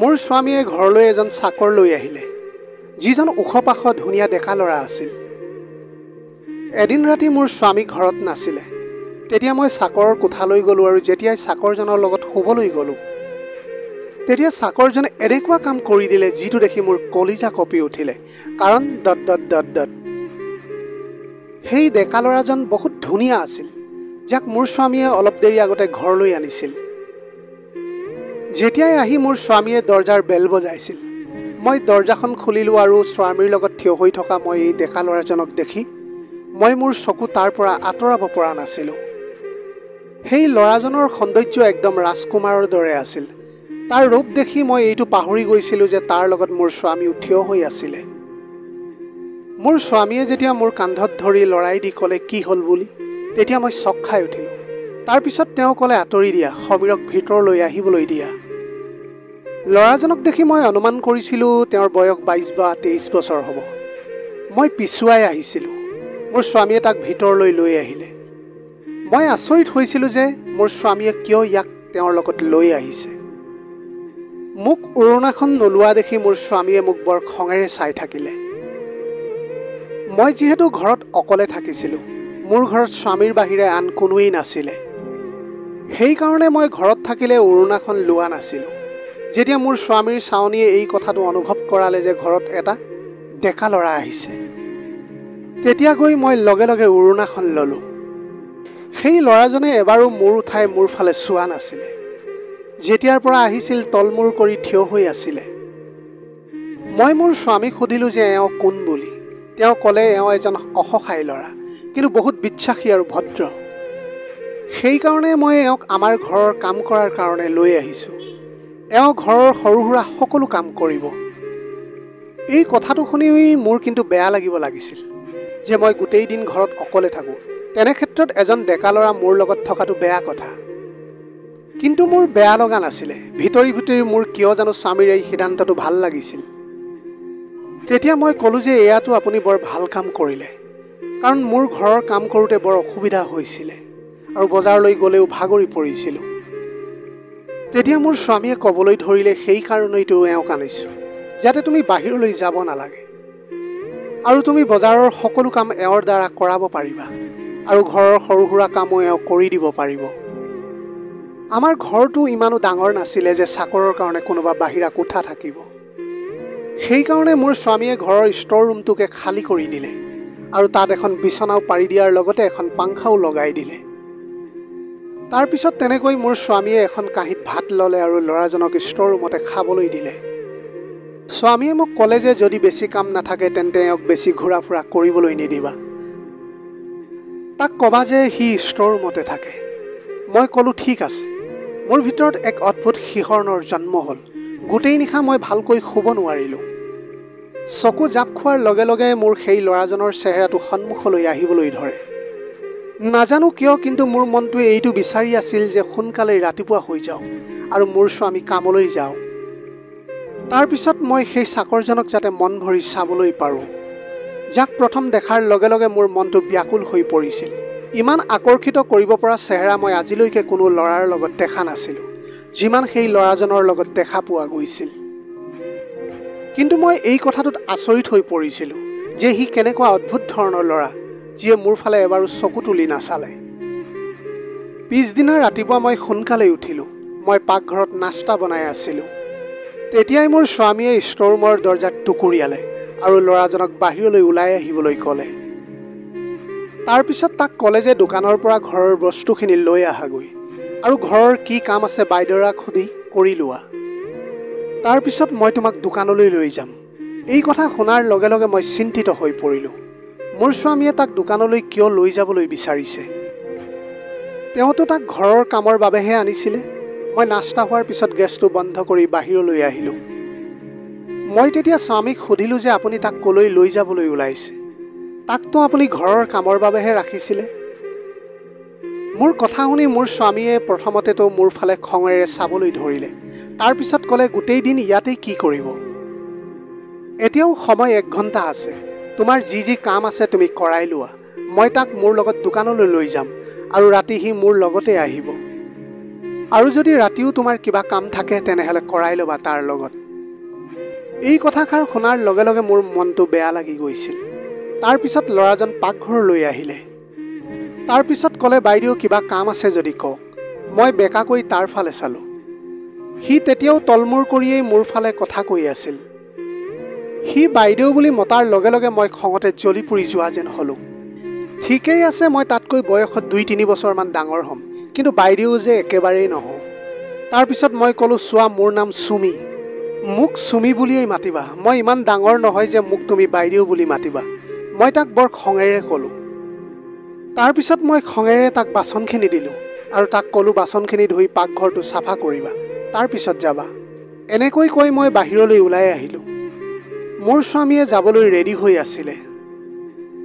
মোৰ স্বামীয়ে ঘৰলৈ এজন চাকৰ লৈ আহিলে, যিজন ওখ-পাখ ধুনীয়া ডেকা ল'ৰা আছিল। এদিন ৰাতি মোৰ স্বামী ঘৰত নাছিলে। তেতিয়া মই চাকৰৰ কোঠালৈ গ'লোঁ আৰু যেতিয়াই চাকৰজনৰ লগত শুবলৈ গ'লোঁ, তেতিয়া চাকৰজনে এনেকুৱা কাম কৰি দিলে যিটো দেখি মোৰ কলিজা কঁপি উঠিলে। কাৰণ ... সেই ডেকা ল'ৰাজন বহুত ধুনীয়া আছিল, যাক মোৰ স্বামীয়ে অলপ দেৰি আগতে ঘৰলৈ আনিছিল। যেতিয়াই আহি মোৰ স্বামীয়ে দৰজাৰ বেল বজাইছিল, মই দৰজাখন খুলিলোঁ আৰু স্বামীৰ লগত থিয় হৈ থকা মই এই ডেকা ল'ৰাজনক দেখি মই মোৰ চকু তাৰ পৰা আঁতৰাব পৰা নাছিলোঁ। সেই ল'ৰাজনৰ সৌন্দৰ্য একদম ৰাজকুমাৰৰ দৰে আছিল। তাৰ ৰূপ দেখি মই এইটো পাহৰি গৈছিলোঁ যে তাৰ লগত মোৰ স্বামীও থিয় হৈ আছিলে। মোৰ স্বামীয়ে যেতিয়া মোৰ কান্ধত ধৰি লৰাই দি ক'লে কি হ'ল বুলি, তেতিয়া মই চক খাই উঠিলোঁ। তাৰপিছত তেওঁ ক'লে আঁতৰি দিয়া, সমীৰক ভিতৰলৈ আহিবলৈ দিয়া। ল'ৰাজনক দেখি মই অনুমান কৰিছিলোঁ তেওঁৰ বয়স 22 বা 23 বছৰ হ'ব। মই পিছুৱাই আহিছিলোঁ। মোৰ স্বামীয়ে তাক ভিতৰলৈ লৈ আহিলে। মই আচৰিত হৈছিলোঁ যে মোৰ স্বামীয়ে কিয় ইয়াক তেওঁৰ লগত লৈ আহিছে। মোক উৰণাখন নোলোৱা দেখি মোৰ স্বামীয়ে মোক বৰ খঙেৰে চাই থাকিলে। মই যিহেতু ঘৰত অকলে থাকিছিলোঁ, মোৰ ঘৰত স্বামীৰ বাহিৰে আন কোনোৱেই নাছিলে। সেইকাৰণে মই ঘৰত থাকিলে উৰণাখন লোৱা নাছিলোঁ। যেতিয়া মোৰ স্বামীৰ চাৱনীয়ে এই কথাটো অনুভৱ কৰালে যে ঘৰত এটা ডেকা ল'ৰা আহিছে, তেতিয়া গৈ মই লগে লগে উৰণাখন ল'লোঁ। সেই ল'ৰাজনে এবাৰো মূৰ উঠাই মোৰ ফালে চোৱা নাছিলে। যেতিয়াৰ পৰা আহিছিল তলমূৰ কৰি থিয় হৈ আছিলে। মই মোৰ স্বামীক সুধিলোঁ যে এওঁ কোন বুলি। তেওঁ ক'লে এওঁ এজন অসহায় ল'ৰা, কিন্তু বহুত বিশ্বাসী আৰু ভদ্ৰ। সেইকাৰণে মই এওঁক আমাৰ ঘৰৰ কাম কৰাৰ কাৰণে লৈ আহিছোঁ। এওঁ ঘৰৰ সৰু সুৰা সকলো কাম কৰিব। এই কথাটো শুনি মোৰ কিন্তু বেয়া লাগিব লাগিছিল যে মই গোটেই দিন ঘৰত অকলে থাকোঁ। তেনে ক্ষেত্ৰত এজন ডেকা ল'ৰা মোৰ লগত থকাটো বেয়া কথা। কিন্তু মোৰ বেয়া লগা নাছিলে। ভিতৰি ভিতৰি মোৰ কিয় জানো স্বামীৰ এই সিদ্ধান্তটো ভাল লাগিছিল। তেতিয়া মই ক'লোঁ যে এয়াতো আপুনি বৰ ভাল কাম কৰিলে, কাৰণ মোৰ ঘৰৰ কাম কৰোঁতে বৰ অসুবিধা হৈছিলে আৰু বজাৰলৈ গ'লেও ভাগৰি পৰিছিলোঁ। তেতিয়া মোৰ স্বামীয়ে ক'বলৈ ধৰিলে, সেই কাৰণেইতো এওঁক আনিছোঁ, যাতে তুমি বাহিৰলৈ যাব নালাগে আৰু তুমি বজাৰৰ সকলো কাম এওঁৰ দ্বাৰা কৰাব পাৰিবা আৰু ঘৰৰ সৰু সুৰা কামো এওঁ কৰি দিব পাৰিব। আমাৰ ঘৰটো ইমানো ডাঙৰ নাছিলে যে চাকৰৰ কাৰণে কোনোবা বাহিৰা কোঠা থাকিব। সেইকাৰণে মোৰ স্বামীয়ে ঘৰৰ ষ্ট'ৰ ৰুমটোকে খালী কৰি দিলে আৰু তাত এখন বিচনাও পাৰি দিয়াৰ লগতে এখন পাংখাও লগাই দিলে। তাৰপিছত তেনেকৈ মোৰ স্বামীয়ে এখন কাঁহীত ভাত ল'লে আৰু ল'ৰাজনক ষ্ট'ৰ ৰুমতে খাবলৈ দিলে। স্বামীয়ে মোক ক'লে যে যদি বেছি কাম নাথাকে তেন্তে এওঁক বেছি ঘূৰা ফুৰা কৰিবলৈ নিদিবা। তাক ক'বা যে সি ষ্ট'ৰ ৰুমতে থাকে। মই ক'লোঁ ঠিক আছে। মোৰ ভিতৰত এক অদ্ভুত শিহৰণৰ জন্ম হ'ল। গোটেই নিশা মই ভালকৈ শুব নোৱাৰিলোঁ। চকু জাপ খোৱাৰ লগে লগে মোৰ সেই ল'ৰাজনৰ চেহেৰাটো সন্মুখলৈ আহিবলৈ ধৰে। নাজানো কিয়, কিন্তু মোৰ মনটোৱে এইটো বিচাৰি আছিল যে সোনকালে ৰাতিপুৱা হৈ যাওক আৰু মোৰ স্বামী কামলৈ যাওক। তাৰপিছত মই সেই চাকৰজনক যাতে মন ভৰি চাবলৈ পাৰোঁ, যাক প্ৰথম দেখাৰ লগে লগে মোৰ মনটো ব্যাকুল হৈ পৰিছিল। ইমান আকৰ্ষিত কৰিব পৰা চেহেৰা মই আজিলৈকে কোনো ল'ৰাৰ লগত দেখা নাছিলোঁ, যিমান সেই ল'ৰাজনৰ লগত দেখা পোৱা গৈছিল। কিন্তু মই এই কথাটোত আচৰিত হৈ পৰিছিলোঁ যে সি কেনেকুৱা অদ্ভুত ধৰণৰ ল'ৰা, যিয়ে মোৰ ফালে এবাৰো চকু তুলি নাচালে। পিছদিনা ৰাতিপুৱা মই সোনকালে উঠিলোঁ। মই পাকঘৰত নাস্তা বনাই আছিলোঁ। তেতিয়াই মোৰ স্বামীয়ে ষ্ট'ৰ ৰুমৰ দৰজাত টুকুৰিয়ালে আৰু ল'ৰাজনক বাহিৰলৈ ওলাই আহিবলৈ ক'লে। তাৰপিছত তাক ক'লে যে দোকানৰ পৰা ঘৰৰ বস্তুখিনি লৈ আহাগৈ আৰু ঘৰৰ কি কাম আছে বাইদেউৰাক সুধি কৰি লোৱা। তাৰপিছত মই তোমাক দোকানলৈ লৈ যাম। এই কথা শুনাৰ লগে লগে মই চিন্তিত হৈ পৰিলোঁ। মোৰ স্বামীয়ে তাক দোকানলৈ কিয় লৈ যাবলৈ বিচাৰিছে? তেওঁতো তাক ঘৰৰ কামৰ বাবেহে আনিছিলে। মই নাস্তা হোৱাৰ পিছত গেছটো বন্ধ কৰি বাহিৰলৈ আহিলোঁ। মই তেতিয়া স্বামীক সুধিলোঁ যে আপুনি তাক ক'লৈ লৈ যাবলৈ ওলাইছে? তাকতো আপুনি ঘৰৰ কামৰ বাবেহে ৰাখিছিলে। মোৰ কথা শুনি মোৰ স্বামীয়ে প্ৰথমতেতো মোৰ ফালে খঙেৰে চাবলৈ ধৰিলে। তাৰপিছত ক'লে, গোটেই দিন ইয়াতেই কি কৰিব? এতিয়াও সময় 1 ঘণ্টা আছে। তোমাৰ যি যি কাম আছে তুমি কৰাই লোৱা। মই তাক মোৰ লগত দোকানলৈ লৈ যাম আৰু ৰাতি সি মোৰ লগতে আহিব। আৰু যদি ৰাতিও তোমাৰ কিবা কাম থাকে তেনেহ'লে কৰাই ল'বা তাৰ লগত। এই কথাষাৰ শুনাৰ লগে লগে মোৰ মনটো বেয়া লাগি গৈছিল। তাৰপিছত ল'ৰাজন পাকঘৰলৈ আহিলে। তাৰপিছত ক'লে, বাইদেউ কিবা কাম আছে যদি কওক। মই বেকাকৈ তাৰ ফালে চালোঁ। সি তেতিয়াও তলমূৰ কৰিয়েই মোৰ ফালে কথা কৈ আছিল। সি বাইদেউ বুলি মতাৰ লগে লগে মই খঙতে জ্বলি পুৰি যোৱা যেন হ'লোঁ। ঠিকেই আছে, মই তাতকৈ বয়সত 2-3 বছৰমান ডাঙৰ হ'ম, কিন্তু বাইদেউ যে একেবাৰেই নহওঁ। তাৰপিছত মই ক'লোঁ, চোৱা মোৰ নাম চুমি, মোক চুমি বুলিয়েই মাতিবা। মই ইমান ডাঙৰ নহয় যে মোক তুমি বাইদেউ বুলি মাতিবা। মই তাক বৰ খঙেৰে ক'লোঁ। তাৰপিছত মই খঙেৰে তাক বাচনখিনি দিলোঁ আৰু তাক ক'লোঁ, বাচনখিনি ধুই পাকঘৰটো চাফা কৰিবা, তাৰপিছত যাবা। এনেকৈ কৈ মই বাহিৰলৈ ওলাই আহিলোঁ। মোৰ স্বামীয়ে যাবলৈ ৰেডি হৈ আছিলে।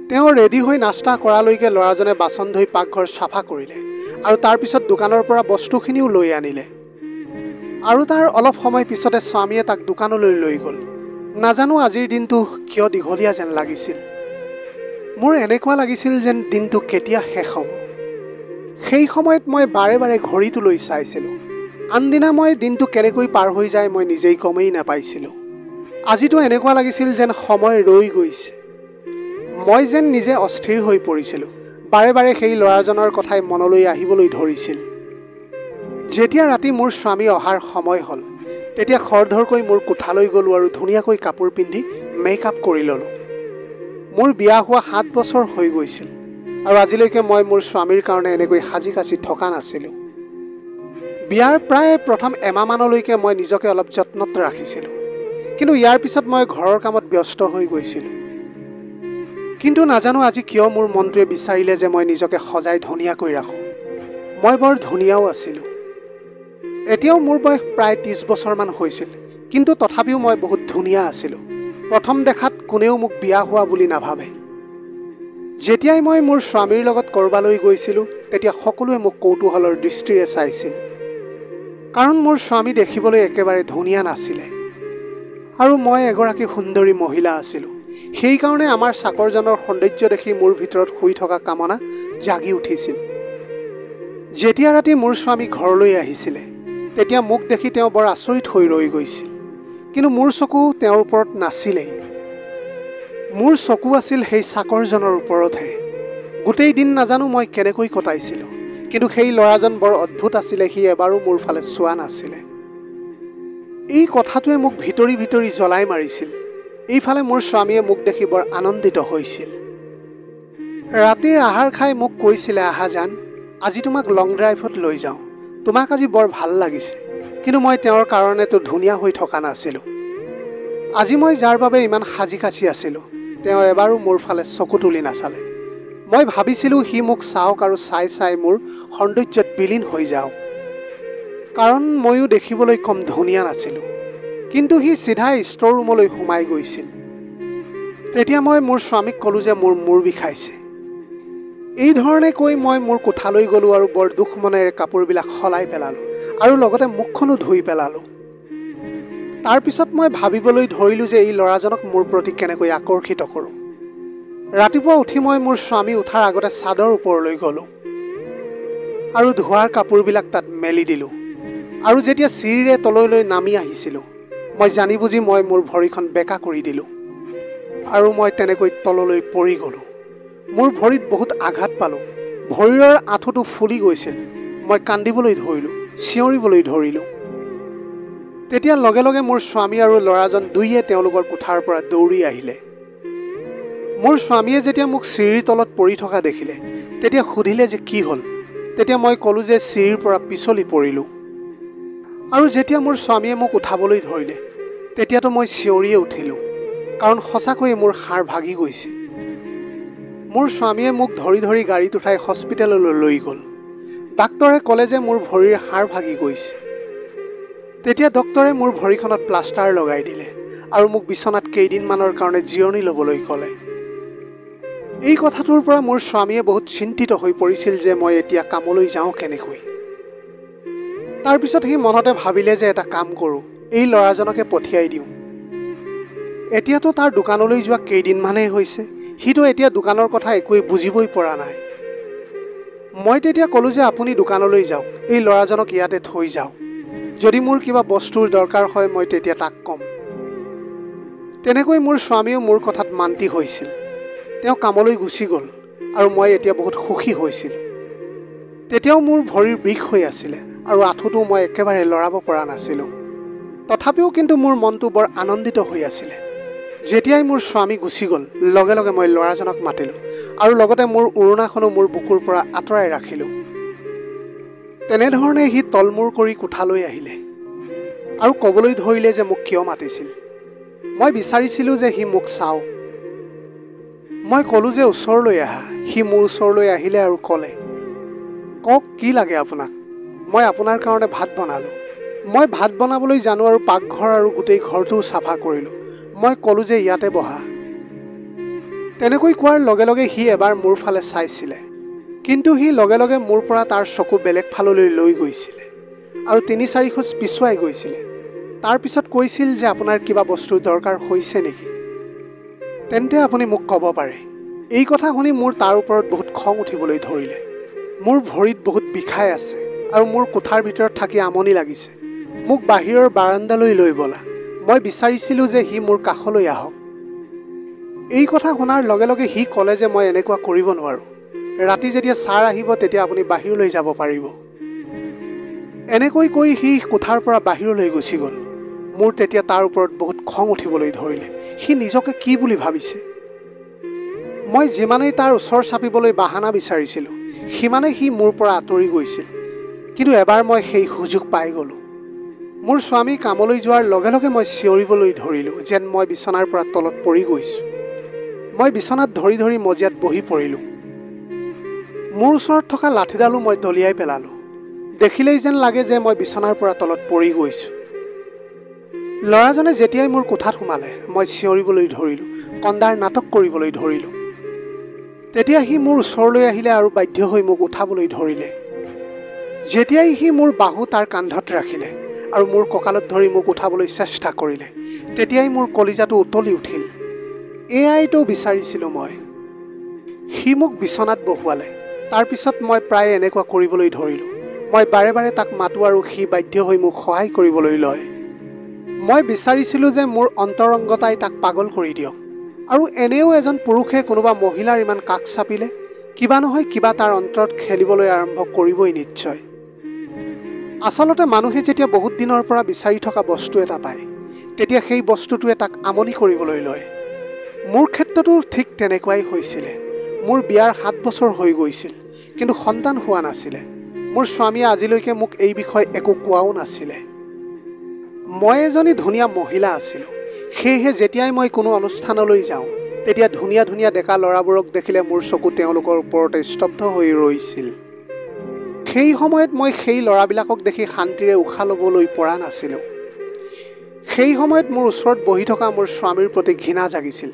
তেওঁ ৰেডি হৈ নাস্তা কৰালৈকে ল'ৰাজনে বাচন ধুই পাকঘৰ চাফা কৰিলে আৰু তাৰপিছত দোকানৰ পৰা বস্তুখিনিও লৈ আনিলে। আৰু তাৰ অলপ সময় পিছতে স্বামীয়ে তাক দোকানলৈ লৈ গ'ল। নাজানো আজিৰ দিনটো কিয় দীঘলীয়া যেন লাগিছিল। মোৰ এনেকুৱা লাগিছিল যেন দিনটো কেতিয়া শেষ হ'ব। সেই সময়ত মই বাৰে বাৰে ঘড়ীটোলৈ চাইছিলোঁ। আনদিনা মই দিনটো কেনেকৈ পাৰ হৈ যায় মই নিজেই গমেই নাপাইছিলোঁ। আজিতো এনেকুৱা লাগিছিল যেন সময় ৰৈ গৈছে। মই যেন নিজে অস্থিৰ হৈ পৰিছিলোঁ। বাৰে বাৰে সেই ল'ৰাজনৰ কথাই মনলৈ আহিবলৈ ধৰিছিল। যেতিয়া ৰাতি মোৰ স্বামী অহাৰ সময় হ'ল, তেতিয়া খৰধৰকৈ মোৰ কোঠালৈ গ'লোঁ আৰু ধুনীয়াকৈ কাপোৰ পিন্ধি মেকআপ কৰি ল'লোঁ। মোৰ বিয়া হোৱা 7 বছৰ হৈ গৈছিল আৰু আজিলৈকে মই মোৰ স্বামীৰ কাৰণে এনেকৈ সাজি কাচি থকা নাছিলোঁ। বিয়াৰ প্ৰায় প্ৰথম এমাহমানলৈকে মই নিজকে অলপ যত্নত ৰাখিছিলোঁ, কিন্তু ইয়াৰ পিছত মই ঘৰৰ কামত ব্যস্ত হৈ গৈছিলোঁ। কিন্তু নাজানো আজি কিয় মোৰ মনটোৱে বিচাৰিলে যে মই নিজকে সজাই ধুনীয়াকৈ ৰাখোঁ। মই বৰ ধুনীয়াও আছিলোঁ। এতিয়াও মোৰ বয়স প্ৰায় 30 বছৰমান হৈছিল, কিন্তু তথাপিও মই বহুত ধুনীয়া আছিলোঁ। প্ৰথম দেখাত কোনেও মোক বিয়া হোৱা বুলি নাভাবে। যেতিয়াই মই মোৰ স্বামীৰ লগত ক'ৰবালৈ গৈছিলোঁ, তেতিয়া সকলোৱে মোক কৌতূহলৰ দৃষ্টিৰে চাইছিল। কাৰণ মোৰ স্বামী দেখিবলৈ একেবাৰে ধুনীয়া নাছিলে আৰু মই এগৰাকী সুন্দৰী মহিলা আছিলোঁ। সেইকাৰণে আমাৰ চাকৰজনৰ সৌন্দৰ্য দেখি মোৰ ভিতৰত শুই থকা কামনা জাগি উঠিছিল। যেতিয়া ৰাতি মোৰ স্বামী ঘৰলৈ আহিছিলে, তেতিয়া মোক দেখি তেওঁ বৰ আচৰিত হৈ ৰৈ গৈছিল। কিন্তু মোৰ চকু তেওঁৰ ওপৰত নাছিলেই। মোৰ চকু আছিল সেই চাকৰজনৰ ওপৰতহে। গোটেই দিন নাজানো মই কেনেকৈ কটাইছিলোঁ, কিন্তু সেই ল'ৰাজন বৰ অদ্ভুত আছিলে। সি এবাৰো মোৰ ফালে চোৱা নাছিলে। এই কথাটোৱে মোক ভিতৰি ভিতৰি জ্বলাই মাৰিছিল। এইফালে মোৰ স্বামীয়ে মোক দেখি বৰ আনন্দিত হৈছিল। ৰাতিৰ আহাৰ খাই মোক কৈছিলে, আহা জান, আজি তোমাক লং ড্ৰাইভত লৈ যাওঁ। তোমাক আজি বৰ ভাল লাগিছে। কিন্তু মই তেওঁৰ কাৰণেতো ধুনীয়া হৈ থকা নাছিলোঁ। আজি মই যাৰ বাবে ইমান সাজি কাচি আছিলোঁ, তেওঁ এবাৰো মোৰ ফালে চকু তুলি নাচালে। মই ভাবিছিলোঁ সি মোক চাওক আৰু চাই চাই মোৰ সৌন্দৰ্যত বিলীন হৈ যাওক, কাৰণ ময়ো দেখিবলৈ কম ধুনীয়া নাছিলোঁ। কিন্তু সি চিধা ষ্ট'ৰ ৰুমলৈ সোমাই গৈছিল। তেতিয়া মই মোৰ স্বামীক ক'লোঁ যে মোৰ মূৰ বিষাইছে। এই ধৰণে কৈ মই মোৰ কোঠালৈ গ'লোঁ আৰু বৰ দুখ মনেৰে কাপোৰবিলাক সলাই পেলালোঁ আৰু লগতে মুখখনো ধুই পেলালোঁ। তাৰপিছত মই ভাবিবলৈ ধৰিলোঁ যে এই ল'ৰাজনক মোৰ প্ৰতি কেনেকৈ আকৰ্ষিত কৰোঁ। ৰাতিপুৱা উঠি মই মোৰ স্বামী উঠাৰ আগতে চাদৰ ওপৰলৈ গ'লোঁ আৰু ধোৱাৰ কাপোৰবিলাক তাত মেলি দিলোঁ। আৰু যেতিয়া চিৰিৰে তললৈ নামি আহিছিলোঁ, মই জানি বুজি মই মোৰ ভৰিখন বেকা কৰি দিলোঁ আৰু মই তেনেকৈ তললৈ পৰি গ'লোঁ। মোৰ ভৰিত বহুত আঘাত পালোঁ। ভৰিৰ আঁঠুটো ফুলি গৈছিল। মই কান্দিবলৈ ধৰিলোঁ, চিঞৰিবলৈ ধৰিলোঁ। তেতিয়া লগে লগে মোৰ স্বামী আৰু ল'ৰাজন দুয়োয়ে তেওঁলোকৰ কোঠাৰ পৰা দৌৰি আহিলে। মোৰ স্বামীয়ে যেতিয়া মোক চিৰিৰ তলত পৰি থকা দেখিলে, তেতিয়া সুধিলে যে কি হ'ল। তেতিয়া মই ক'লোঁ যে চিৰিৰ পৰা পিছলি পৰিলোঁ। আৰু যেতিয়া মোৰ স্বামীয়ে মোক উঠাবলৈ ধৰিলে, তেতিয়াতো মই চিঞৰিয়ে উঠিলোঁ, কাৰণ সঁচাকৈয়ে মোৰ হাড় ভাগি গৈছিল। মোৰ স্বামীয়ে মোক ধৰি ধৰি গাড়ীত উঠাই হস্পিটেললৈ লৈ গ'ল। ডাক্তৰে ক'লে যে মোৰ ভৰিৰ হাড় ভাগি গৈছে। তেতিয়া ডক্তৰে মোৰ ভৰিখনত প্লাষ্টাৰ লগাই দিলে আৰু মোক বিচনাত কেইদিনমানৰ কাৰণে জিৰণি ল'বলৈ ক'লে। এই কথাটোৰ পৰা মোৰ স্বামীয়ে বহুত চিন্তিত হৈ পৰিছিল যে মই এতিয়া কামলৈ যাওঁ কেনেকৈ। তাৰপিছত সি মনতে ভাবিলে যে এটা কাম কৰোঁ, এই ল'ৰাজনকে পঠিয়াই দিওঁ। এতিয়াতো তাৰ দোকানলৈ যোৱা কেইদিনমানহে হৈছে। সিটো এতিয়া দোকানৰ কথা একোৱেই বুজিবই পৰা নাই। মই তেতিয়া ক'লোঁ যে আপুনি দোকানলৈ যাওক, এই ল'ৰাজনক ইয়াতে থৈ যাওক। যদি মোৰ কিবা বস্তুৰ দৰকাৰ হয় মই তেতিয়া তাক ক'ম। তেনেকৈ মোৰ স্বামীও মোৰ কথাত মান্তি হৈছিল। তেওঁ কামলৈ গুচি গ'ল আৰু মই এতিয়া বহুত সুখী হৈছিলোঁ। তেতিয়াও মোৰ ভৰিৰ বিষ হৈ আছিলে আৰু আঁঠুটো মই একেবাৰে লৰাব পৰা নাছিলোঁ। তথাপিও কিন্তু মোৰ মনটো বৰ আনন্দিত হৈ আছিলে। যেতিয়াই মোৰ স্বামী গুচি গ'ল, লগে লগে মই ল'ৰাজনক মাতিলোঁ আৰু লগতে মোৰ উৰণাখনো মোৰ বুকুৰ পৰা আঁতৰাই ৰাখিলোঁ। তেনেধৰণে সি তলমূৰ কৰি কোঠালৈ আহিলে আৰু ক'বলৈ ধৰিলে যে মোক কিয় মাতিছিল। মই বিচাৰিছিলোঁ যে সি মোক চাওক। মই ক'লোঁ যে ওচৰলৈ আহা। সি মোৰ ওচৰলৈ আহিলে আৰু ক'লে, কওক কি লাগে আপোনাক? মই আপোনাৰ কাৰণে ভাত বনালোঁ। মই ভাত বনাবলৈ জানো আৰু পাকঘৰ আৰু গোটেই ঘৰটোও চাফা কৰিলোঁ। মই ক'লোঁ যে ইয়াতে বহা। তেনেকৈ কোৱাৰ লগে লগে সি এবাৰ মোৰ ফালে চাইছিলে, কিন্তু সি লগে লগে মোৰ পৰা তাৰ চকু বেলেগ ফাললৈ লৈ গৈছিলে আৰু ৩-৪ খোজ পিছুৱাই গৈছিলে। তাৰপিছত কৈছিল যে আপোনাৰ কিবা বস্তুৰ দৰকাৰ হৈছে নেকি? তেন্তে আপুনি মোক ক'ব পাৰে। এই কথা শুনি মোৰ তাৰ ওপৰত বহুত খং উঠিবলৈ ধৰিলে। মোৰ ভৰিত বহুত বিষাই আছে আৰু মোৰ কোঠাৰ ভিতৰত থাকি আমনি লাগিছে। মোক বাহিৰৰ বাৰাণ্ডালৈ লৈ ব'লা। মই বিচাৰিছিলোঁ যে সি মোৰ কাষলৈ আহক। এই কথা শুনাৰ লগে লগে সি ক'লে যে মই এনেকুৱা কৰিব নোৱাৰোঁ। ৰাতি যেতিয়া ছাৰ আহিব তেতিয়া আপুনি বাহিৰলৈ যাব পাৰিব। এনেকৈ কৈ সি কোঠাৰ পৰা বাহিৰলৈ গুচি গ'ল। মোৰ তেতিয়া তাৰ ওপৰত বহুত খং উঠিবলৈ ধৰিলে। সি নিজকে কি বুলি ভাবিছে? মই যিমানেই তাৰ ওচৰ চাপিবলৈ বাহানা বিচাৰিছিলোঁ, সিমানেই সি মোৰ পৰা আঁতৰি গৈছিল। কিন্তু এবাৰ মই সেই সুযোগ পাই গ'লোঁ। মোৰ স্বামী কামলৈ যোৱাৰ লগে লগে মই চিঞৰিবলৈ ধৰিলোঁ যেন মই বিচনাৰ পৰা তলত পৰি গৈছোঁ। মই বিচনাত ধৰি ধৰি মজিয়াত বহি পৰিলোঁ। মোৰ ওচৰত থকা লাঠিডালো মই দলিয়াই পেলালোঁ। দেখিলেই যেন লাগে যে মই বিচনাৰ পৰা তলত পৰি গৈছোঁ। ল'ৰাজনে যেতিয়াই মোৰ কোঠাত সোমালে, মই চিঞৰিবলৈ ধৰিলোঁ, কন্দাৰ নাটক কৰিবলৈ ধৰিলোঁ। তেতিয়া সি মোৰ ওচৰলৈ আহিলে আৰু বাধ্য হৈ মোক উঠাবলৈ ধৰিলে। যেতিয়াই সি মোৰ বাহু তাৰ কান্ধত ৰাখিলে আৰু মোৰ কঁকালত ধৰি মোক উঠাবলৈ চেষ্টা কৰিলে, তেতিয়াই মোৰ কলিজাটো উতলি উঠিল। এয়াইতো বিচাৰিছিলোঁ মই। সি মোক বিচনাত বহুৱালে। তাৰপিছত মই প্ৰায় এনেকুৱা কৰিবলৈ ধৰিলোঁ। মই বাৰে বাৰে তাক মাতোঁ আৰু সি বাধ্য হৈ মোক সহায় কৰিবলৈ লয়। মই বিচাৰিছিলোঁ যে মোৰ অন্তৰংগতাই তাক পাগল কৰি দিয়ক। আৰু এনেও এজন পুৰুষে কোনোবা মহিলাৰ ইমান কাষ চাপিলে কিবা নহয় কিবা তাৰ অন্তৰত খেলিবলৈ আৰম্ভ কৰিবই নিশ্চয়। আচলতে মানুহে যেতিয়া বহুত দিনৰ পৰা বিচাৰি থকা বস্তু এটা পায়, তেতিয়া সেই বস্তুটোৱে তাক আমনি কৰিবলৈ লয়। মোৰ ক্ষেত্ৰতো ঠিক তেনেকুৱাই হৈছিলে। মোৰ বিয়াৰ 7 বছৰ হৈ গৈছিল, কিন্তু সন্তান হোৱা নাছিলে। মোৰ স্বামীয়ে আজিলৈকে মোক এই বিষয়ে একো কোৱাও নাছিলে। মই এজনী ধুনীয়া মহিলা আছিলোঁ। সেয়েহে যেতিয়াই মই কোনো অনুষ্ঠানলৈ যাওঁ, তেতিয়া ধুনীয়া ধুনীয়া ডেকা ল'ৰাবোৰক দেখিলে মোৰ চকু তেওঁলোকৰ ওপৰতে স্তব্ধ হৈ ৰৈছিল। সেই সময়ত মই সেই ল'ৰাবিলাকক দেখি শান্তিৰে উশাহ ল'বলৈ পৰা নাছিলোঁ। সেই সময়ত মোৰ ওচৰত বহি থকা মোৰ স্বামীৰ প্ৰতি ঘৃণা জাগিছিল।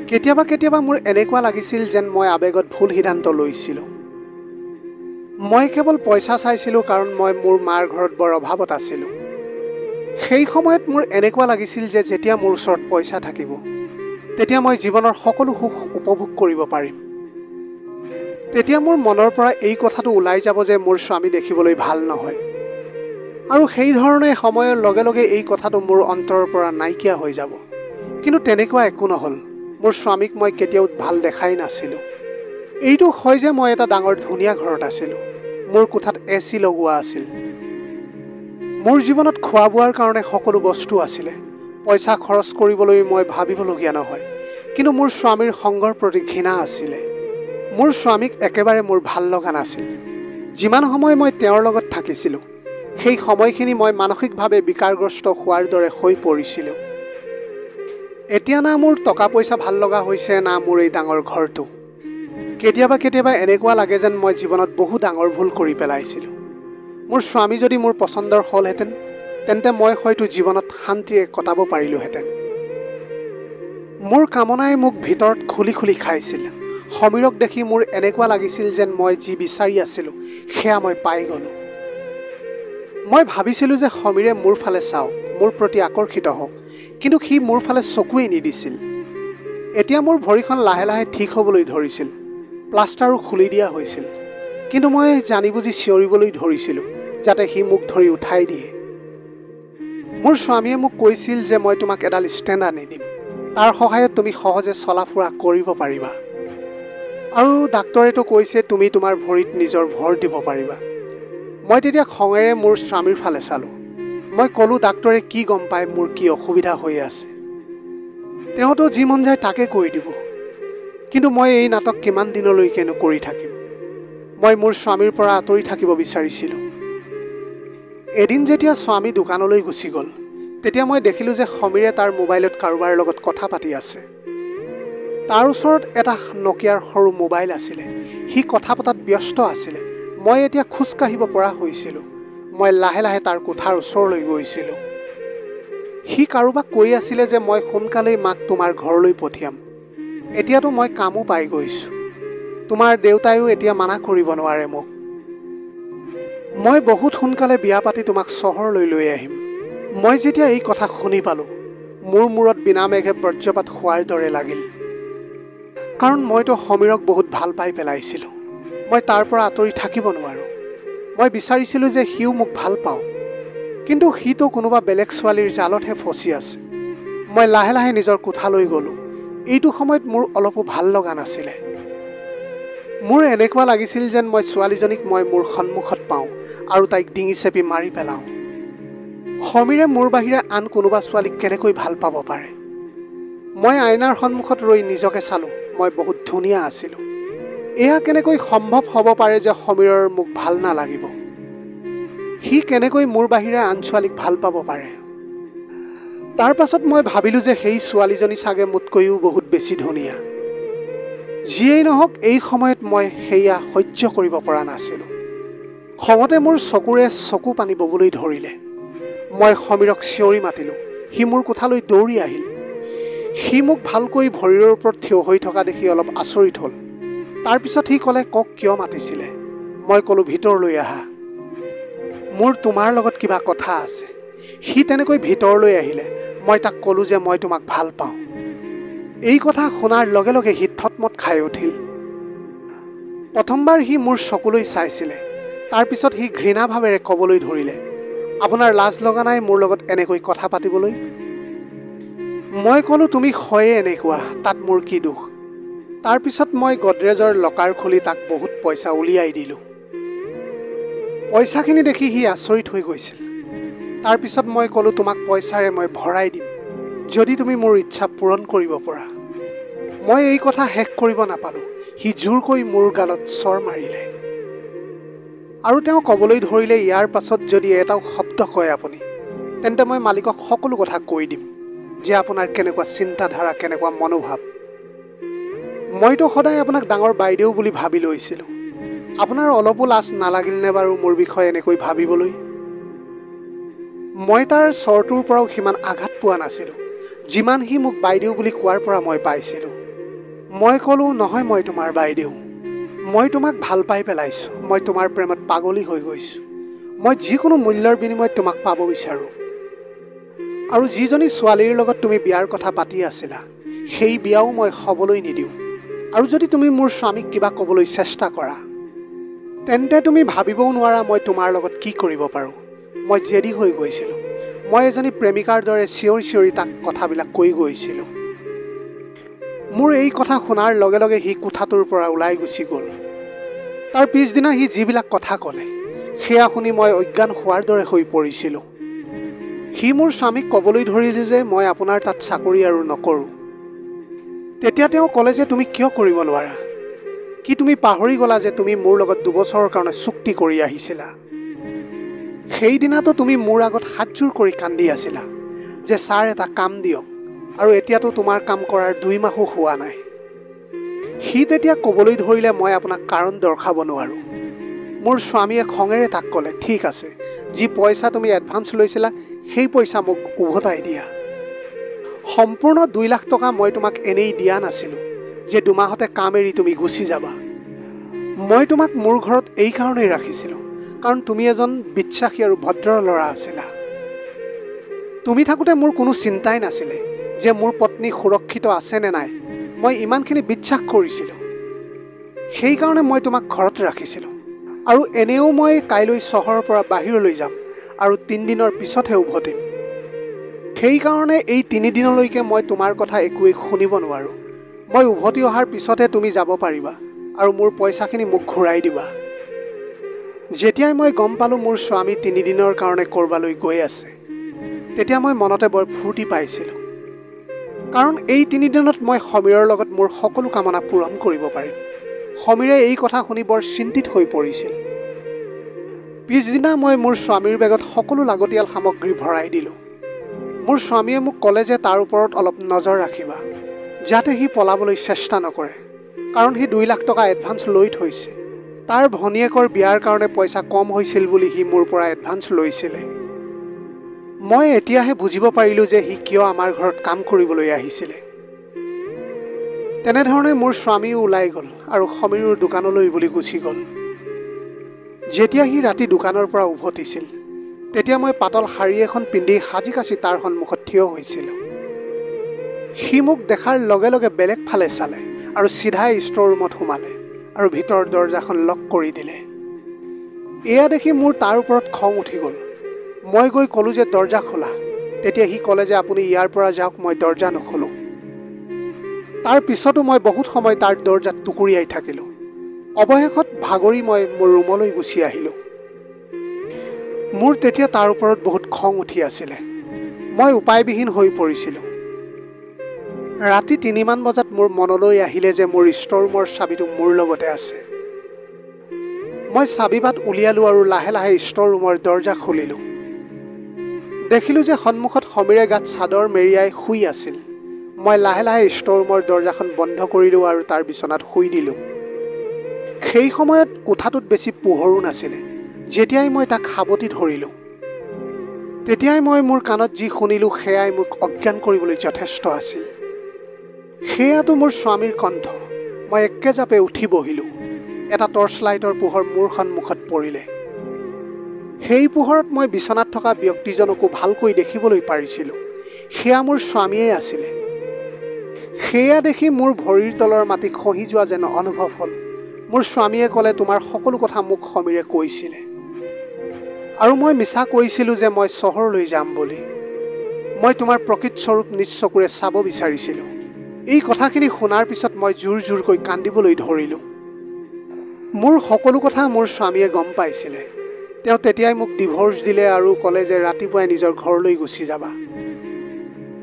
কেতিয়াবা কেতিয়াবা মোৰ এনেকুৱা লাগিছিল যেন মই আৱেগত ভুল সিদ্ধান্ত লৈছিলোঁ। মই কেৱল পইচা চাইছিলোঁ কাৰণ মই মোৰ মাৰ ঘৰত বৰ অভাৱত আছিলোঁ। সেই সময়ত মোৰ এনেকুৱা লাগিছিল যে যেতিয়া মোৰ ওচৰত পইচা থাকিব, তেতিয়া মই জীৱনৰ সকলো সুখ উপভোগ কৰিব পাৰিম। তেতিয়া মোৰ মনৰ পৰা এই কথাটো ওলাই যাব যে মোৰ স্বামী দেখিবলৈ ভাল নহয়। আৰু সেই ধৰণে সময়ৰ লগে লগে এই কথাটো মোৰ অন্তৰৰ পৰা নাইকিয়া হৈ যাব। কিন্তু তেনেকুৱা একো নহ'ল। মোৰ স্বামীক মই কেতিয়াও ভাল দেখাই নাছিলোঁ। এইটো হয় যে মই এটা ডাঙৰ ধুনীয়া ঘৰত আছিলোঁ। মোৰ কোঠাত AC লগোৱা আছিল। মোৰ জীৱনত খোৱা বোৱাৰ কাৰণে সকলো বস্তু আছিলে। পইচা খৰচ কৰিবলৈ মই ভাবিবলগীয়া নহয়। কিন্তু মোৰ স্বামীৰ সংগৰ প্ৰতি ঘৃণা আছিলে। মোৰ স্বামীক একেবাৰে মোৰ ভাল লগা নাছিল। যিমান সময় মই তেওঁৰ লগত থাকিছিলোঁ, সেই সময়খিনি মই মানসিকভাৱে বিকাৰগ্ৰস্ত হোৱাৰ দৰে হৈ পৰিছিলোঁ। এতিয়া না মোৰ টকা পইচা ভাল লগা হৈছে, না মোৰ এই ডাঙৰ ঘৰটো। কেতিয়াবা কেতিয়াবা এনেকুৱা লাগে যেন মই জীৱনত বহু ডাঙৰ ভুল কৰি পেলাইছিলোঁ। মোৰ স্বামী যদি মোৰ পচন্দৰ হ'লহেঁতেন, তেন্তে মই হয়তো জীৱনত শান্তিৰে কটাব পাৰিলোহেঁতেন। মোৰ কামনাই মোক ভিতৰত খুলি খুলি খাইছিল। সমীৰক দেখি মোৰ এনেকুৱা লাগিছিল যেন মই যি বিচাৰি আছিলোঁ সেয়া মই পাই গ'লোঁ। মই ভাবিছিলোঁ যে সমীৰে মোৰ ফালে চাওক, মোৰ প্ৰতি আকৰ্ষিত হওক, কিন্তু সি মোৰ ফালে চকুৱেই নিদিছিল। এতিয়া মোৰ ভৰিখন লাহে লাহে ঠিক হ'বলৈ ধৰিছিল। প্লাষ্টাৰো খুলি দিয়া হৈছিল। কিন্তু মই জানি বুজি চিঞৰিবলৈ ধৰিছিলোঁ যাতে সি মোক ধৰি উঠাই দিয়ে। মোৰ স্বামীয়ে মোক কৈছিল যে মই তোমাক এডাল ষ্টেণ্ড আনি দিম, তাৰ সহায়ত তুমি সহজে চলা ফুৰা কৰিব পাৰিবা, আৰু ডাক্তৰেতো কৈছে তুমি তোমাৰ ভৰিত নিজৰ ভৰ দিব পাৰিবা। মই তেতিয়া খঙেৰে মোৰ স্বামীৰ ফালে চালোঁ। মই ক'লোঁ, ডাক্তৰে কি গম পায় মোৰ কি অসুবিধা হৈ আছে? তেওঁতো যি মন যায় তাকে কৰি দিব। কিন্তু মই এই নাটক কিমান দিনলৈকেনো কৰি থাকিম? মই মোৰ স্বামীৰ পৰা আঁতৰি থাকিব বিচাৰিছিলোঁ। এদিন যেতিয়া স্বামী দোকানলৈ গুচি গ'ল, তেতিয়া মই দেখিলোঁ যে সমীৰে তাৰ মোবাইলত কাৰোবাৰ লগত কথা পাতি আছে। তাৰ ওচৰত এটা নকিয়াৰ সৰু মোবাইল আছিলে। সি কথা পতাত ব্যস্ত আছিলে। মই এতিয়া খোজকাঢ়িব পৰা হৈছিলোঁ। মই লাহে লাহে তাৰ কোঠাৰ ওচৰলৈ গৈছিলোঁ। সি কাৰোবাক কৈ আছিলে যে মই সোনকালেই মাক তোমাৰ ঘৰলৈ পঠিয়াম। এতিয়াতো মই কামো পাই গৈছোঁ। তোমাৰ দেউতায়ো এতিয়া মানা কৰিব নোৱাৰে মোক। মই বহুত সোনকালে বিয়া পাতি তোমাক চহৰলৈ লৈ আহিম। মই যেতিয়া এই কথা শুনি পালোঁ, মোৰ মূৰত বিনামেঘে বজ্ৰপাত হোৱাৰ দৰে লাগিল। কাৰণ মইতো সমীৰক বহুত ভাল পাই পেলাইছিলোঁ। মই তাৰ পৰা আঁতৰি থাকিব নোৱাৰোঁ। মই বিচাৰিছিলোঁ যে সিও মোক ভাল পাওঁ, কিন্তু সিটো কোনোবা বেলেগ ছোৱালীৰ জালতহে ফচি আছে। মই লাহে লাহে নিজৰ কোঠালৈ গ'লোঁ। এইটো সময়ত মোৰ অলপো ভাল লগা নাছিলে। মোৰ এনেকুৱা লাগিছিল যেন মই ছোৱালীজনীক মই মোৰ সন্মুখত পাওঁ আৰু তাইক ডিঙি চেপি মাৰি পেলাওঁ। সমীৰে মোৰ বাহিৰে আন কোনোবা ছোৱালীক কেনেকৈ ভাল পাব পাৰে? মই আইনাৰ সন্মুখত ৰৈ নিজকে চালোঁ। মই বহুত ধুনীয়া আছিলোঁ। এয়া কেনেকৈ সম্ভৱ হ'ব পাৰে যে সমীৰৰ মোক ভাল নালাগিব? সি কেনেকৈ মোৰ বাহিৰে আন ছোৱালীক ভাল পাব পাৰে? তাৰ পাছত মই ভাবিলোঁ যে সেই ছোৱালীজনী চাগে মোতকৈও বহুত বেছি ধুনীয়া। যিয়েই নহওক, এই সময়ত মই সেয়া সহ্য কৰিব পৰা নাছিলোঁ। খঙতে মোৰ চকুৰে চকু পানী ববলৈ ধৰিলে। মই সমীৰক চিঞৰি মাতিলোঁ। সি মোৰ কোঠালৈ দৌৰি আহিল। সি মোক ভালকৈ ভৰিৰ ওপৰত থিয় হৈ থকা দেখি অলপ আচৰিত হ'ল। তাৰপিছত সি ক'লে, কওক কিয় মাতিছিলে? মই ক'লোঁ, ভিতৰলৈ আহা, মোৰ তোমাৰ লগত কিবা কথা আছে। সি তেনেকৈ ভিতৰলৈ আহিলে। মই তাক ক'লোঁ যে মই তোমাক ভাল পাওঁ। এই কথা শুনাৰ লগে লগে সি থতমত খাই উঠিল। প্ৰথমবাৰ সি মোৰ চকুলৈ চাইছিলে। তাৰপিছত সি ঘৃণাভাৱেৰে ক'বলৈ ধৰিলে, আপোনাৰ লাজ লগা নাই মোৰ লগত এনেকৈ কথা পাতিবলৈ? মই ক'লোঁ, তুমি হয়ে এনেকুৱা, তাত মোৰ কি দুখ? তাৰপিছত মই গডৰেজৰ লকাৰ খুলি তাক বহুত পইচা উলিয়াই দিলোঁ। পইচাখিনি দেখি সি আচৰিত হৈ গৈছিল। তাৰপিছত মই ক'লোঁ, তোমাক পইচাৰে মই ভৰাই দিম যদি তুমি মোৰ ইচ্ছা পূৰণ কৰিব পৰা। মই এই কথা শেষ কৰিব নাপালোঁ। সি জোৰকৈ মোৰ গালত চৰ মাৰিলে আৰু তেওঁ ক'বলৈ ধৰিলে, ইয়াৰ পাছত যদি এটাও শব্দ কয় আপুনি, তেন্তে মই মালিকক সকলো কথা কৈ দিম যে আপোনাৰ কেনেকুৱা চিন্তাধাৰা, কেনেকুৱা মনোভাৱ। মইতো সদায় আপোনাক ডাঙৰ বাইদেউ বুলি ভাবি লৈছিলোঁ। আপোনাৰ অলপো লাজ নালাগিলনে বাৰু মোৰ বিষয়ে এনেকৈ ভাবিবলৈ? মই তাৰ স্বৰটোৰ পৰাও সিমান আঘাত পোৱা নাছিলোঁ যিমান সি মোক বাইদেউ বুলি কোৱাৰ পৰা মই পাইছিলোঁ। মই ক'লোঁ, নহয়, মই তোমাৰ বাইদেউ। মই তোমাক ভাল পাই পেলাইছোঁ। মই তোমাৰ প্ৰেমত পাগলী হৈ গৈছোঁ। মই যিকোনো মূল্যৰ বিনিময়ত তোমাক পাব বিচাৰোঁ। আৰু যিজনী ছোৱালীৰ লগত তুমি বিয়াৰ কথা পাতি আছিলা, সেই বিয়াও মই হ'বলৈ নিদিওঁ। আৰু যদি তুমি মোৰ স্বামীক কিবা ক'বলৈ চেষ্টা কৰা, তেন্তে তুমি ভাবিবও নোৱাৰা মই তোমাৰ লগত কি কৰিব পাৰোঁ। মই জেদী হৈ গৈছিলোঁ। মই এজনী প্ৰেমিকাৰ দৰে চিঞৰি চিঞৰি তাক কথাবিলাক কৈ গৈছিলোঁ। মোৰ এই কথা শুনাৰ লগে লগে সি কোঠাটোৰ পৰা ওলাই গুচি গ'ল। তাৰ পিছদিনা সি যিবিলাক কথা ক'লে, সেয়া শুনি মই অজ্ঞান হোৱাৰ দৰে হৈ পৰিছিলোঁ। সি মোৰ স্বামীক ক'বলৈ ধৰিলে যে মই আপোনাৰ তাত চাকৰি আৰু নকৰোঁ। তেতিয়া তেওঁ ক'লে যে তুমি কিয় কৰিব নোৱাৰা? কি তুমি পাহৰি গ'লা যে তুমি মোৰ লগত 2 বছৰৰ কাৰণে চুক্তি কৰি আহিছিলা? সেইদিনাতো তুমি মোৰ আগত হাতজোৰ কৰি কান্দি আছিলা যে ছাৰ এটা কাম দিয়ক, আৰু এতিয়াতো তোমাৰ কাম কৰাৰ 2 মাহো হোৱা নাই। সি তেতিয়া ক'বলৈ ধৰিলে, মই আপোনাক কাৰণ দৰ্শাব নোৱাৰোঁ। মোৰ স্বামীয়ে খঙেৰে তাক ক'লে, ঠিক আছে, যি পইচা তুমি এডভান্স লৈছিলা সেই পইচা মোক উভতাই দিয়া। সম্পূৰ্ণ 2 লাখ টকা মই তোমাক এনেই দিয়া নাছিলোঁ যে 2 মাহতে কাম এৰি তুমি গুচি যাবা। মই তোমাক মোৰ ঘৰত এই কাৰণেই ৰাখিছিলোঁ কাৰণ তুমি এজন বিশ্বাসী আৰু ভদ্ৰ ল'ৰা আছিলা। তুমি থাকোঁতে মোৰ কোনো চিন্তাই নাছিলে যে মোৰ পত্নী সুৰক্ষিত আছে নে নাই। মই ইমানখিনি বিশ্বাস কৰিছিলোঁ। সেইকাৰণে মই তোমাক ঘৰত ৰাখিছিলোঁ আৰু এনেও মই কাইলৈ চহৰৰ পৰা বাহিৰলৈ যাম আৰু 3 দিনৰ পিছতহে উভতিম। সেইকাৰণে এই 3 দিনলৈকে মই তোমাৰ কথা একোৱেই শুনিব নোৱাৰোঁ। মই উভতি অহাৰ পিছতহে তুমি যাব পাৰিবা আৰু মোৰ পইচাখিনি মোক ঘূৰাই দিবা। যেতিয়াই মই গম পালোঁ মোৰ স্বামী 3 দিনৰ কাৰণে ক'ৰবালৈ গৈ আছে, তেতিয়া মই মনতে বৰ ফূৰ্তি পাইছিলোঁ। কাৰণ এই 3 দিনত মই সমীৰৰ লগত মোৰ সকলো কামনা পূৰণ কৰিব পাৰিম। সমীৰে এই কথা শুনি বৰ চিন্তিত হৈ পৰিছিল। পিছদিনা মই মোৰ স্বামীৰ বেগত সকলো লাগতিয়াল সামগ্ৰী ভৰাই দিলোঁ। মোৰ স্বামীয়ে মোক ক'লে যে তাৰ ওপৰত অলপ নজৰ ৰাখিবা, যাতে সি পলাবলৈ চেষ্টা নকৰে, কাৰণ সি 2 লাখ টকা এডভান্স লৈ থৈছে। তাৰ ভনীয়েকৰ বিয়াৰ কাৰণে পইচা কম হৈছিল বুলি সি মোৰ পৰা এডভান্স লৈছিলে। মই এতিয়াহে বুজিব পাৰিলোঁ যে সি কিয় আমাৰ ঘৰত কাম কৰিবলৈ আহিছিলে। তেনেধৰণে মোৰ স্বামীও ওলাই গ'ল আৰু সমীৰৰ দোকানলৈ বুলি গুচি গ'ল। যেতিয়া সি ৰাতি দোকানৰ পৰা উভতিছিল, তেতিয়া মই পাতল শাৰী এখন পিন্ধি সাজি কাচি তাৰ সন্মুখত থিয় হৈছিলোঁ। সি মোক দেখাৰ লগে লগে বেলেগ ফালে চালে আৰু চিধাই ষ্ট'ৰ ৰুমত সোমালে আৰু ভিতৰৰ দৰজাখন লক কৰি দিলে। এয়া দেখি মোৰ তাৰ ওপৰত খং উঠি গ'ল। মই গৈ ক'লোঁ যে দৰজা খোলা। তেতিয়া সি ক'লে যে আপুনি ইয়াৰ পৰা যাওক, মই দৰজা নোখোলোঁ। তাৰ পিছতো মই বহুত সময় তাৰ দৰজাত টুকুৰিয়াই থাকিলোঁ। অৱশেষত ভাগৰি মই মোৰ ৰুমলৈ গুচি আহিলোঁ। মোৰ তেতিয়া তাৰ ওপৰত বহুত খং উঠি আছিলে। মই উপায়বিহীন হৈ পৰিছিলোঁ। ৰাতি 3মান বজাত মোৰ মনলৈ আহিলে যে মোৰ ষ্ট'ৰ ৰুমৰ চাবিটো মোৰ লগতে আছে। মই চাবিপাত উলিয়ালোঁ আৰু লাহে লাহে ষ্ট'ৰ ৰুমৰ দৰজা খুলিলোঁ। দেখিলোঁ যে সন্মুখত সমীৰে গাত চাদৰ মেৰিয়াই শুই আছিল। মই লাহে লাহে ষ্ট'ৰ ৰুমৰ দৰজাখন বন্ধ কৰিলোঁ আৰু তাৰ বিচনাত শুই দিলোঁ। সেই সময়ত কোঠাটোত বেছি পোহৰো নাছিলে। যেতিয়াই মই তাক সাৱটি ধৰিলোঁ, তেতিয়াই মই মোৰ কাণত যি শুনিলোঁ সেয়াই মোক অজ্ঞান কৰিবলৈ যথেষ্ট আছিল। সেয়াটো মোৰ স্বামীৰ কণ্ঠ। মই একেজাপে উঠি বহিলোঁ। এটা টৰ্চ লাইটৰ পোহৰ মোৰ সন্মুখত পৰিলে। সেই পোহৰত মই বিচনাত থকা ব্যক্তিজনকো ভালকৈ দেখিবলৈ পাৰিছিলোঁ। সেয়া মোৰ স্বামীয়ে আছিলে। সেয়া দেখি মোৰ ভৰিৰ তলৰ মাটি খহি যোৱা যেন অনুভৱ হ'ল। মোৰ স্বামীয়ে ক'লে, তোমাৰ সকলো কথা মোক সমীৰে কৈছিলে আৰু মই মিছা কৈছিলোঁ যে মই চহৰলৈ যাম বুলি। মই তোমাৰ প্ৰকৃত স্বৰূপ নিজ চকুৰে চাব বিচাৰিছিলোঁ। এই কথাখিনি শুনাৰ পিছত মই জোৰ জোৰকৈ কান্দিবলৈ ধৰিলোঁ। মোৰ সকলো কথা মোৰ স্বামীয়ে গম পাইছিলে। তেওঁ তেতিয়াই মোক ডিভ'ৰ্চ দিলে আৰু ক'লে যে ৰাতিপুৱাই নিজৰ ঘৰলৈ গুচি যাবা।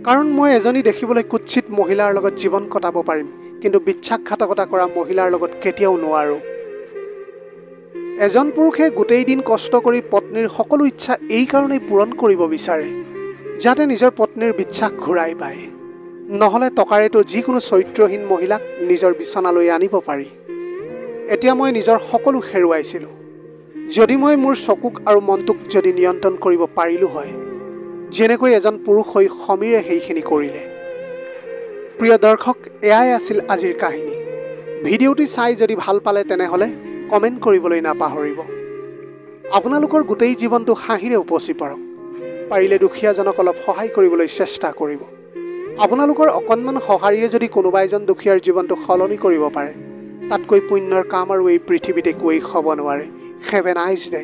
কাৰণ মই এজনী দেখিবলৈ কুৎসিত মহিলাৰ লগত জীৱন কটাব পাৰিম, কিন্তু বিশ্বাসঘাতকতা কৰা মহিলাৰ লগত কেতিয়াও নোৱাৰোঁ। এজন পুৰুষে গোটেই দিন কষ্ট কৰি পত্নীৰ সকলো ইচ্ছা এই কাৰণেই পূৰণ কৰিব বিচাৰে, যাতে নিজৰ পত্নীৰ বিশ্বাস ঘূৰাই পায়। নহ'লে টকাৰেতো যিকোনো চৰিত্ৰহীন মহিলাক নিজৰ বিচনালৈ আনিব পাৰি। এতিয়া মই নিজৰ সকলো হেৰুৱাইছিলোঁ। যদি মই মোৰ চকুক আৰু মনটোক যদি নিয়ন্ত্ৰণ কৰিব পাৰিলোঁ হয়, যেনেকৈ এজন পুৰুষ হৈ সমীৰে সেইখিনি কৰিলে। প্ৰিয় দৰ্শক, এয়াই আছিল আজিৰ কাহিনী। ভিডিঅ'টি চাই যদি ভাল পালে তেনেহ'লে কমেণ্ট কৰিবলৈ নাপাহৰিব। আপোনালোকৰ গোটেই জীৱনটো হাঁহিৰে উপচি পৰক। পাৰিলে দুখীয়াজনক অলপ সহায় কৰিবলৈ চেষ্টা কৰিব। আপোনালোকৰ অকণমান সঁহাৰিয়ে যদি কোনোবা এজন দুখীয়াৰ জীৱনটো সলনি কৰিব পাৰে, তাতকৈ পুণ্যৰ কাম আৰু এই পৃথিৱীত একোৱেই হ'ব নোৱাৰে। Have a nice day.